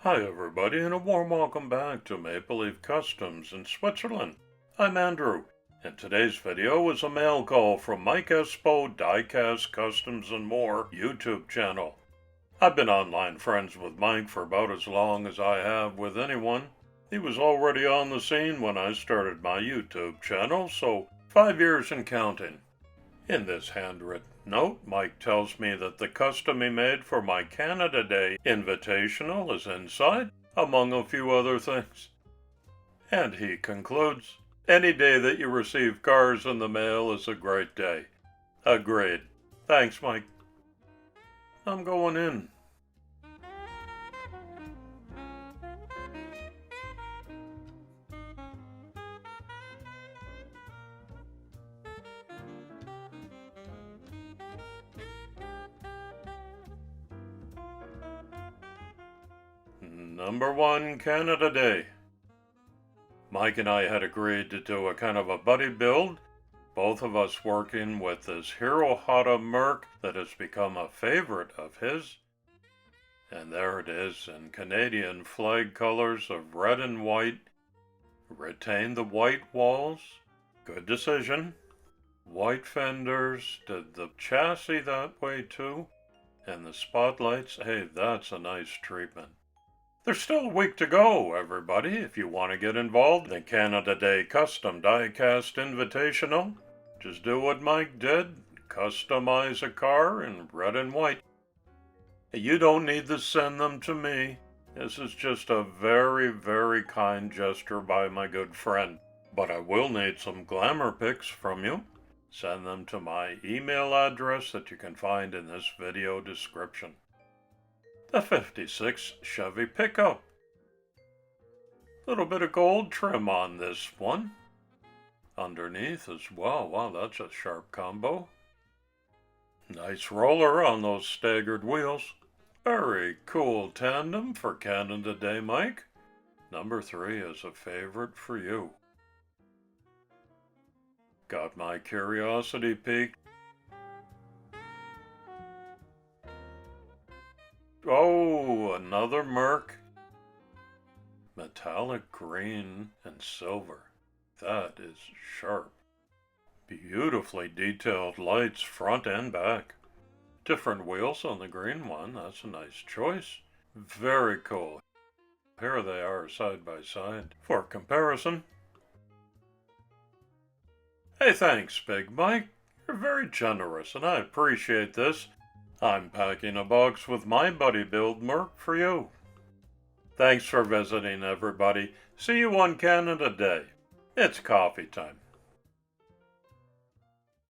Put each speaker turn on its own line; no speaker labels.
Hi everybody, and a warm welcome back to MapleLeaf Customs in Switzerland. I'm Andrew, and today's video is a mail call from Mike Espo, Diecast Customs and More YouTube channel. I've been online friends with Mike for about as long as I have with anyone. He was already on the scene when I started my YouTube channel, so 5 years and counting. In this handwritten note, Mike tells me that the custom he made for my Canada Day invitational is inside, among a few other things. And he concludes, any day that you receive cars in the mail is a great day. Agreed. Thanks, Mike. I'm going in. Number 1, Canada Day. Mike and I had agreed to do a kind of a buddy build, both of us working with this Hirohata Merc that has become a favorite of his. And there it is in Canadian flag colors of red and white. Retain the white walls. Good decision. White fenders. Did the chassis that way too? And the spotlights. Hey, that's a nice treatment. There's still a week to go, everybody, if you want to get involved in the Canada Day Custom Diecast Invitational. Just do what Mike did, customize a car in red and white. You don't need to send them to me. This is just a very, very kind gesture by my good friend. But I will need some glamour pics from you. Send them to my email address that you can find in this video description. The 56 Chevy pickup. Little bit of gold trim on this one. Underneath as well. Wow, that's a sharp combo. Nice roller on those staggered wheels. Very cool tandem for Canada Day, Mike. Number 3 is a favorite for you. Got my curiosity peaked. Oh, another Merc. Metallic green and silver. That is sharp. Beautifully detailed lights front and back. Different wheels on the green one. That's a nice choice. Very cool. Here they are side by side for comparison. Hey, thanks, Big Mike. You're very generous, and I appreciate this. I'm packing a box with my buddy build Merc for you. Thanks for visiting, everybody. See you on Canada Day. It's coffee time.